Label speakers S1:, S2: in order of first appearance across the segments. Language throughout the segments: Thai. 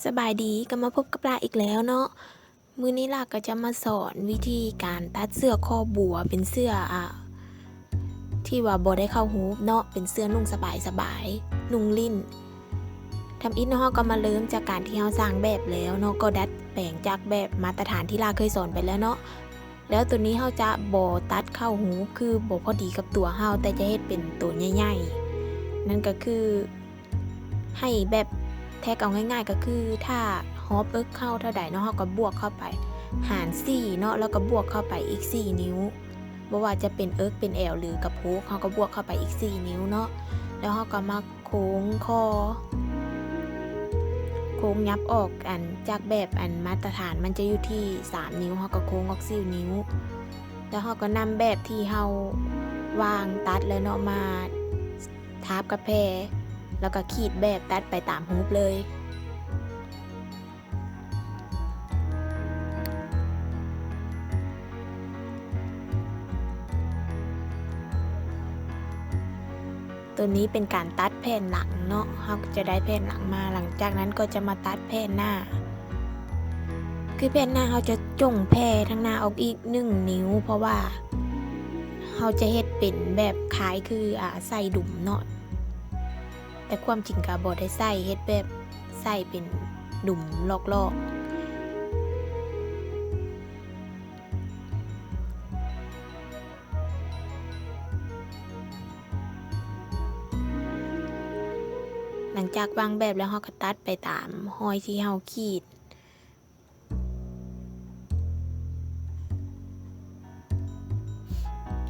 S1: สบายดีก็มาพบกับลาอีกแล้วเนาะมื้อนี้ลาก็จะมาสอนวิธีการตัดเสื้อคอบัวเป็นเสื้อที่ว่าบ่ได้เข้าฮูปเนาะเป็นเสื้อนุ่งสบายนุ่งลิ้นทำอิฐเนาะก็มาเริ่มจากการที่เราสร้างแบบแล้วเนาะก็ดัดแปลงจากแบบมาตรฐานที่ลาเคยสอนไปแล้วเนาะแล้วตัวนี้เราจะบ่ตัดเข้าฮูปคือบ่พอดีกับตัวเราแต่จะเฮ็ดเป็นตัวใหญ่ๆนั่นก็คือให้แบบแทกเอาง่ายๆก็คือถ้าฮอปเอิกเข้าเท่าใดเนาะเราก็บวกเข้าไปหาร4เนาะแล้วก็บวกเข้าไปอีก4นิ้วบ่ว่าจะเป็นเอิกเป็นแอลหรือกระโพกเราก็บวกเข้าไปอีก4นิ้วเนาะแล้วเราก็มาโค้งคอโค้งยับออกอันจากแบบอันมาตรฐานมันจะอยู่ที่3นิ้วเราก็โค้งออก4นิ้วแล้วเราก็นำแบบที่เราวางตัดแล้วเนาะมาทาบกับแพรแล้วก็ขีดแบบตัดไปตามฮูปเลยตัวนี้เป็นการตัดแผ่นหลังเนาะเราจะได้แผ่นหลังมาหลังจากนั้นก็จะมาตัดแผ่นหน้าคือแผ่นหน้าเราจะจ่งแผ่ทั้งหน้าออกอีก1นิ้วเพราะว่าเราจะเฮ็ดเป็นแบบคล้ายคือใส่ดุมเนาะแต่ความจริงก็บ่ได้ใส่เฮ็ดแบบใส่เป็นดุมลอกๆหลังจากวางแบบแล้วเราก็ตัดไปตามรอยที่เราขีด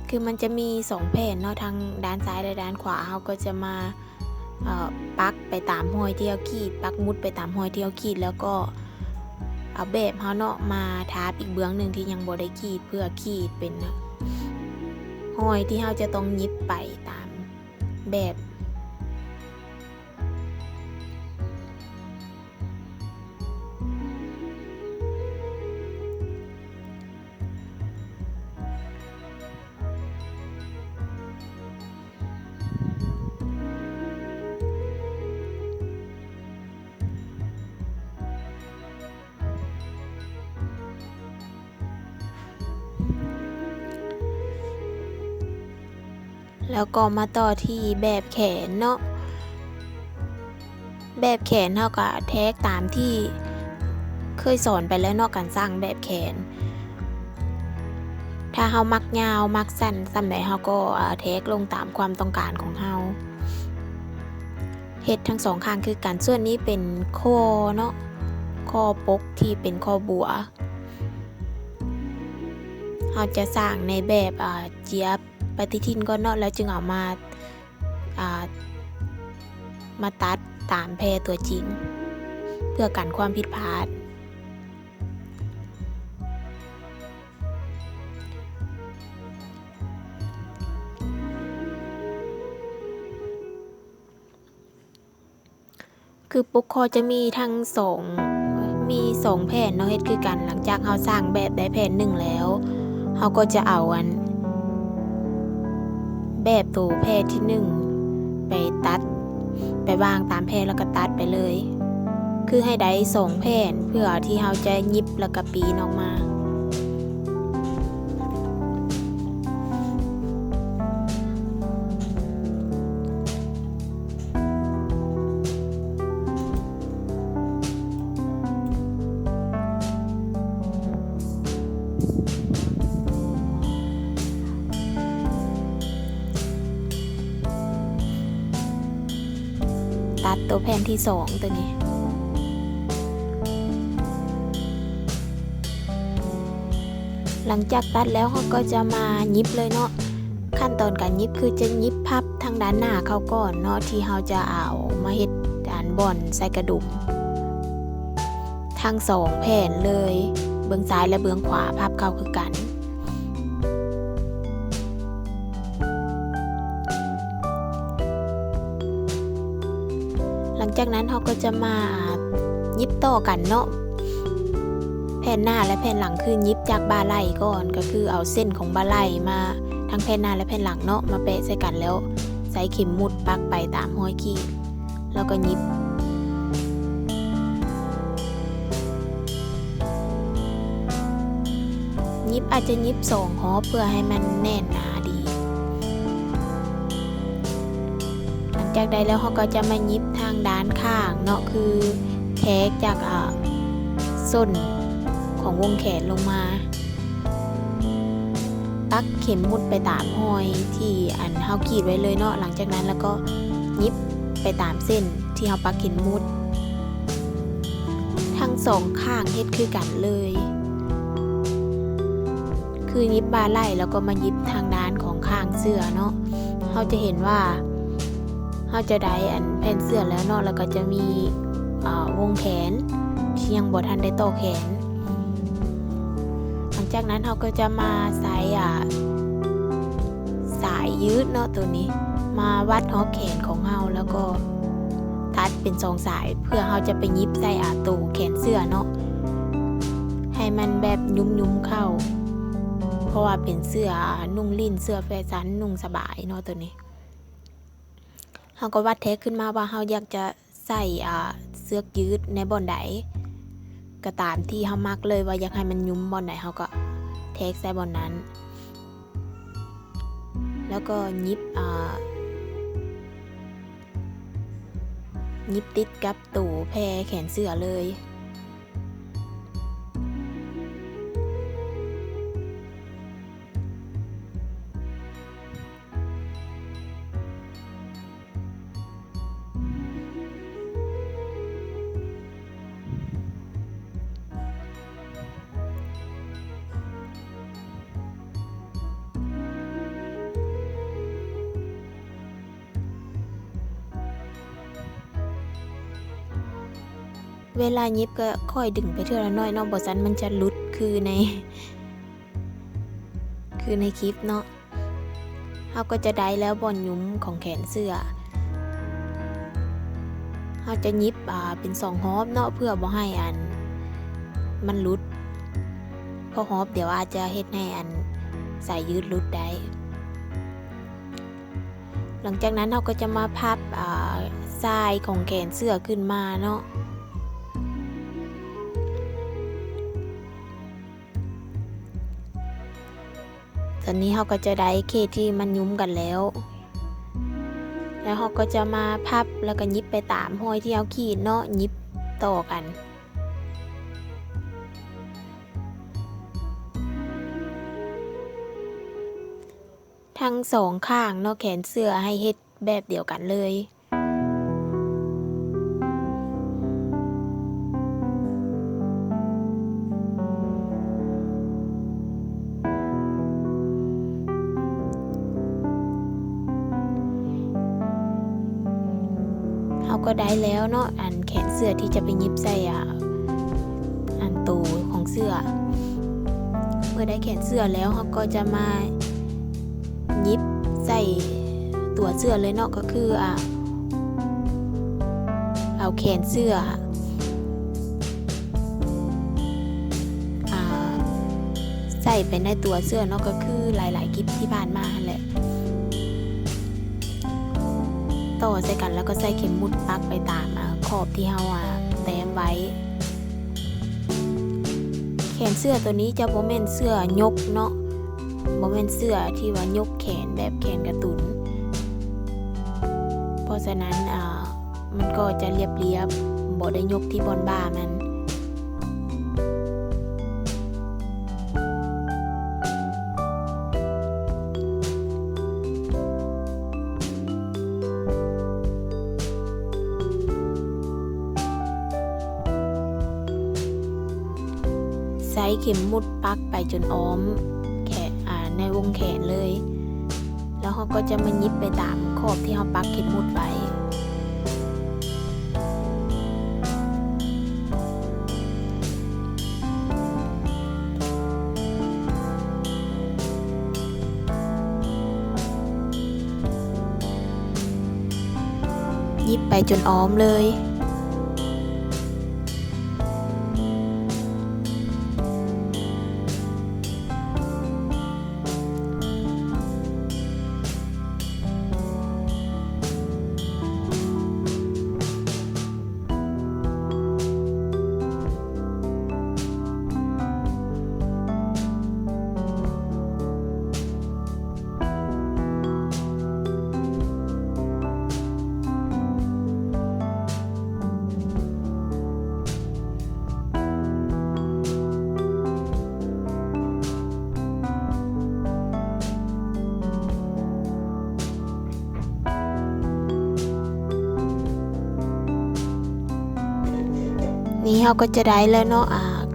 S1: คือมันจะมี2แผ่นเนาะทางด้านซ้ายและด้านขวาเราก็จะมาปักไปตามรอยที่เราขีดปักมุดไปตามรอยที่เราขีดแล้วก็เอาแบบเราเนาะมาทาบอีกเบื้องหนึ่งที่ยังบ่ได้ขีดเพื่อขีดเป็นรอยที่เราจะต้องยิบไปตามแบบแล้วก็มาต่อที่แบบแขนเนาะแบบแขนเราก็แทกตามที่เคยสอนไปแล้วเนาะการสร้างแบบแขนถ้าเรามักยาวมักสั้นส่ำใดเราก็แทกลงตามความต้องการของเราเฮ็ดทั้งสองข้างคือกันส่วนนี้เป็นคอเนาะคอปกที่เป็นคอบัวเราจะสร้างในแบบเจี๊ยบปฏิทินก่อนเนาะแล้วจึงเอามาตัดตามแพรตัวจริงเพื่อกันความผิดพลาดคือปกคอจะมีทั้ง2แผ่นเนาะเฮ็ดคือกันหลังจากเราสร้างแบบได้แผ่นหนึ่งแล้วเราก็จะเอาแบบตัวแพรที่1ไปตัดไปวางตามแพรแล้วก็ตัดไปเลยคือให้ได้2แผ่นเพื่อที่เราจะยิบแล้วก็ปีนออกมาตัดตัวแผ่นที่2ตัวนี้หลังจากตัดแล้วเราก็จะมายิบเลยเนาะขั้นตอนการยิบคือจะยิบพับทางด้านหน้าเขาก่อนเนาะที่เราจะเอามาเฮ็ดบ่อนใส่กระดุมทั้ง2แผ่นเลยเบื้องซ้ายและเบื้องขวาพับเข้าคือกันหลังจากนั้นเราก็จะมายิบต่อกันเนาะแผ่นหน้าและแผ่นหลังคือยิบจากบ่าไหล่ก่อนก็คือเอาเส้นของบ่าไหล่มาทั้งแผ่นหน้าและแผ่นหลังเนาะมาแปะใส่กันแล้วใส่เข็มมุดปักไปตามห้อยขีดแล้วก็ยิบ ยิบอาจจะยิบ2 ฮอบเพื่อให้มันแน่นหนาดี หลังจากได้แล้วเขาก็จะมายิบทางด้านข้างเนาะคือแทกจากส้นของวงแขนลงมาปักเข็มมุดไปตามห้อยที่อันเฮาขีดไว้เลยเนาะหลังจากนั้นแล้วก็ยิบไปตามเส้นที่เฮาปักเข็มมุดทั้ง2ข้างเฮ็ดคือกันเลยคือยิบบาไหล่แล้วก็มายิบทางด้านของข้างเสื้อเนาะเฮาจะเห็นว่าเฮาจะได้อันแผ่นเสื้อแล้วเนาะแล้วก็จะมีวงแขนที่ยังบ่ทันได้ต่อแขนหลังจากนั้นเราก็จะมาใส่สายยืดเนาะตัวนี้มาวัดฮอบแขนของเราแล้วก็ตัดเป็น2 สายเพื่อเราจะไปยิบใส่ตูแขนเสื้อเนาะให้มันแบบยุ้มๆเข้าเพราะว่าเป็นเสื้อนุ่งลิ่นเสื้อแฟชั่นนุ่งสบายเนาะตัวนี้เราก็วัดแทกขึ้นมาว่าเราอยากจะใส่เสื้อยืดในบ่อนใดก็ตามที่เรามักเลยว่าอยากให้มันยุ้มบ่อนไหนเราก็แทกใส่บ่อนนั้นแล้วก็ยิบติดกับตูแพรแขนเสื้อเลยเวลายิบก็ค่อยดึงไปเท่าละน้อยเนาะบ่ซั้นมันจะหลุดคือในคลิปเนาะเราก็จะได้แล้วบ่อนยุ้มของแขนเสื้อเราจะยิบเป็น2 ฮอบเนาะเพื่อบ่ให้มันหลุดเพราะฮอบเดี๋ยวอาจจะเฮ็ดให้สายยืดหลุดได้หลังจากนั้นเราก็จะมาพับทรายของแขนเสื้อขึ้นมาเนาะตอนนี้เราก็จะได้เคที่มันยุ้มกันแล้วเราก็จะมาพับแล้วก็ยิบไปตามห้อยที่เราขีดเนาะยิบต่อกันทั้ง2 ข้างเนาะแขนเสื้อให้เฮ็ดแบบเดียวกันเลยก็ได้แล้วเนาะแขนเสื้อที่จะไปยิบใส่ตูของเสื้อเมื่อได้แขนเสื้อแล้วเขาก็จะมายิบใส่ตัวเสื้อเลยเนาะก็คือเอาแขนเสื้อใส่ไปในตัวเสื้อเนาะก็คือหลายๆคลิปที่ผ่านมาแหละต่อใส่กันแล้วก็ใส่เข็มมุดปักไปตามขอบที่เราแต้มไว้แขนเสื้อตัวนี้จะบ่แม่นเสื้อยกเนาะบ่แม่นเสื้อที่ว่ายกแขนแบบแขนการ์ตูนเพราะฉะนั้นมันก็จะเรียบบ่ได้ยกที่บนบ่ามันใช้เข็มมุดปักไปจนอ้อมแขนในวงแขนเลยแล้วเขาก็จะมายิบไปตามขอบที่เขาปักเข็มมุดไว้ยิบไปจนอ้อมเลย นี่เราก็จะได้แล้วเนาะ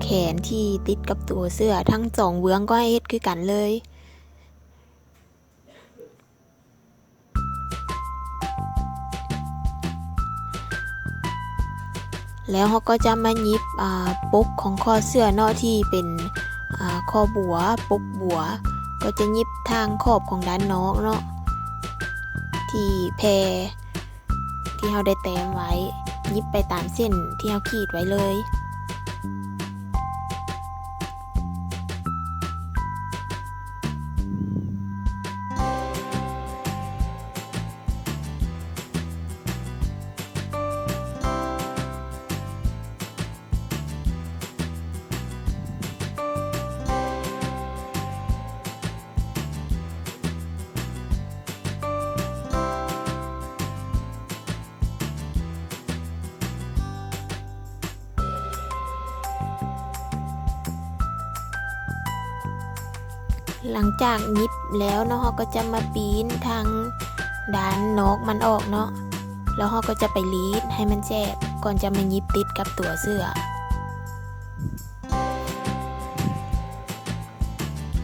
S1: แขนที่ติดกับตัวเสื้อทั้งสองเบื้องก็ให้เฮ็ดคือกันเลยแล้วเราก็จะมาหยิบปกของคอเสื้อเนาะที่เป็นคอบัวปกบัวก็จะหยิบทางขอบของด้านนอกเนาะที่แพรที่เราได้แต้มไว้หยิบไปตามเส้นที่เราขีดไว้เลยหลังจากหยิบแล้วเนาะเราก็จะมาปีนทางด้านนอกมันออกเนาะแล้วเราก็จะไปรีดให้มันแจบก่อนจะมาหยิบติดกับตัวเสื้อ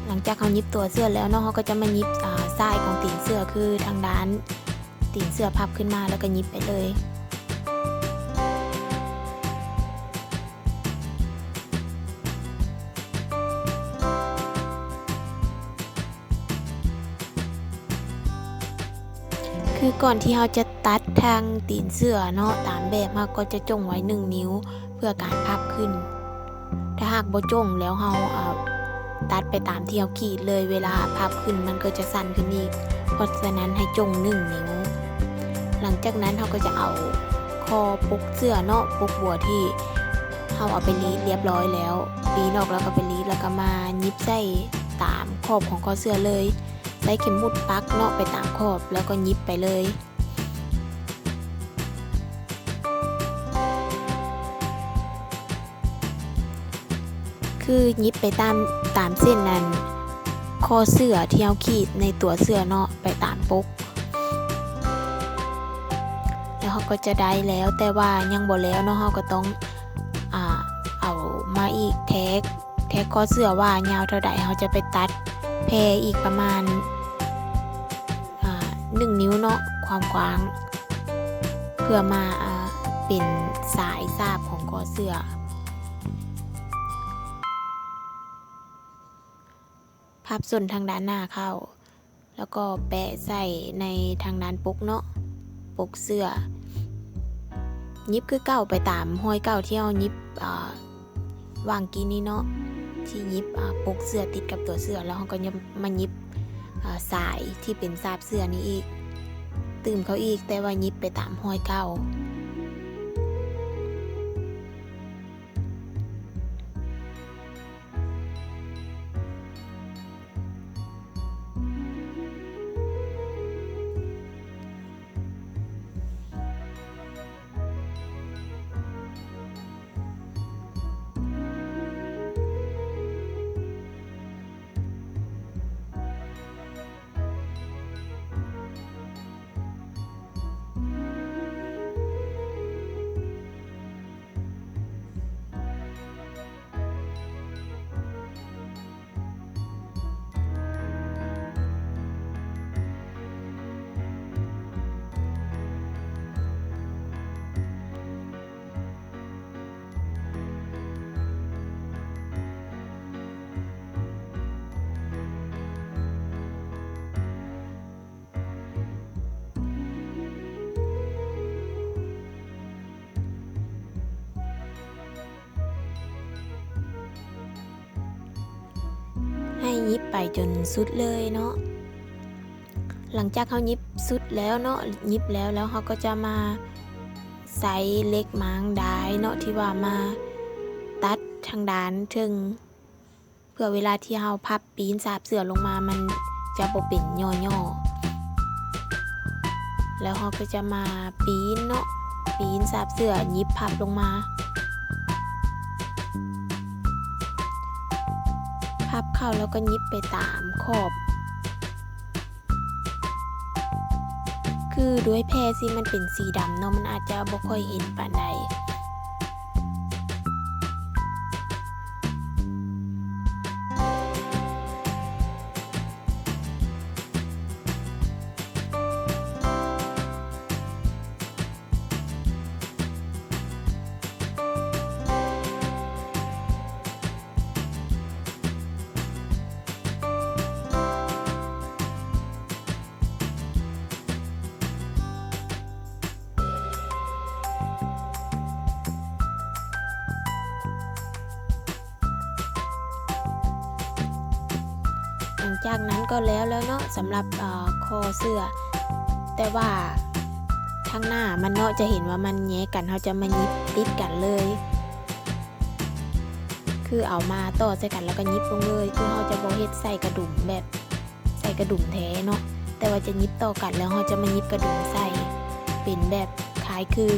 S1: หลังจากเขาหยิบตัวเสื้อแล้วเนาะเราก็จะมาหยิบซ้ายของตีนเสื้อคือทางด้านตีนเสื้อพับขึ้นมาแล้วก็หยิบไปเลยคือก่อนที่เราจะตัดทางตีนเสื้อเนาะตามแบบเราก็จะจงไว้1 นิ้วเพื่อการพับขึ้นถ้าหากบ่จงแล้วเราตัดไปตามที่เราขีดเลยเวลาพับขึ้นมันก็จะสั้นขึ้นอีกเพราะฉะนั้นให้จง1 นิ้วหลังจากนั้นเราก็จะเอาคอปกเสื้อเนาะปกบัวที่เราเอาไปรีดเรียบร้อยแล้วปีนออกแล้วก็ไปรีดแล้วก็มายิบใส่ตามขอบของคอเสื้อเลยใส่เข็มมุดปักเนาะไปตามขอบแล้วก็ยิบไปเลยคือยิบไปตามเส้นนั้นคอเสื้อที่เราขีดในตัวเสื้อเนาะไปตามปกแล้วเขาก็จะได้แล้วแต่ว่ายังบ่แล้วเนาะเขาก็ต้องเอามาอีกแท็กคอเสื้อว่ายาวเท่าใดเขาจะไปตัดแพรอีกประมาณ1 นิ้วเนาะความกว้างเพื่อมาเป็นสายซาบของคอเสื้อพับส่วนทางด้านหน้าเข้าแล้วก็แปะใส่ในทางด้านปกเนาะปกเสื้อยิบคือเก้าไปตามห้อยเก้าที่เอายิบวางกี้นี้เนาะที่ยิบปกเสื้อติดกับตัวเสื้อแล้วเขาก็มายิบสายที่เป็นซาบเสื้อนี้อีกตื่มเขาอีกแต่ว่ายิบไปตามห้อยเก้าให้ยิบไปจนสุดเลยเนาะหลังจากเขายิบสุดแล้วเนาะยิบแล้วเขาก็จะมาใส่เล็กม้างได้เนาะที่ว่ามาตัดทางด้านถึงเพื่อเวลาที่เราพับปีนสาบเสื่อลงมามันจะบ่เป็นย่อๆแล้วเราก็จะมาปีนเนาะปีนสาบเสื่อยิบพับลงมาพับเข้าแล้วก็ยิบไปตามขอบคือด้วยแพรสิมันเป็นสีดำเนาะมันอาจจะบ่ค่อยเห็นปานใด จากนั้นก็แล้วเนาะสำหรับคอเสื้อแต่ว่าทางหน้ามันเนาะจะเห็นว่ามันแยกกันเขาจะมายิบติดกันเลยคือเอามาต่อใส่กันแล้วก็ยิบลงเลยคือเขาจะบ่เฮ็ดใส่กระดุมแบบใส่กระดุมแท้เนาะแต่ว่าจะยิบต่อกันแล้วเขาจะมายิบกระดุมใส่เป็นแบบคล้ายคือ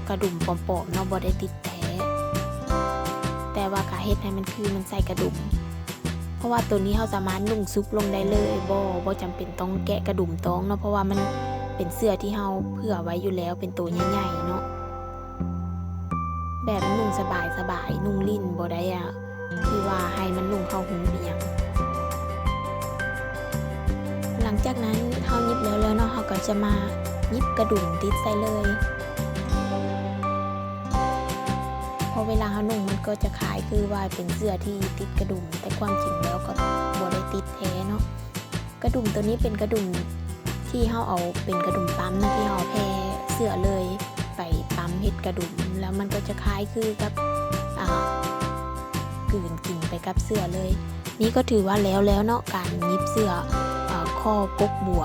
S1: กระดุมปลอมๆเนาะบ่ได้ติดแท้แต่ว่าการเฮ็ดให้มันคือมันใส่กระดุมเพราะว่าตัวนี้เขาสามารถนุ่งซุปลงได้เลยบ่จำเป็นต้องแกะกระดุมต้องเนาะเพราะว่ามันเป็นเสื้อที่เราเผื่อไว้อยู่แล้วเป็นตัวใหญ่ๆเนาะแบบนุ่งสบายนุ่งลิ้นบ่ได้คือว่าให้มันนุ่งเข้าหูเบียงหลังจากนั้นเรายิบแล้วเนาะเราก็จะมายิบกระดุมติดใส่เลยพอเวลาเรานุ่งมันก็จะคล้ายคือว่าเป็นเสื้อที่ติดกระดุมแต่ความจริงแล้วก็บ่ได้ติดแท้เนาะกระดุมตัวนี้เป็นกระดุมที่เราเอาเป็นกระดุมปั๊มนะที่เราแพร่เสื้อเลยไปปั๊มเฮ็ดกระดุมแล้วมันก็จะคล้ายคือกับกลืนกินไปกับเสื้อเลยนี่ก็ถือว่าแล้วเนาะการยิบเสื้อข้อกกบัว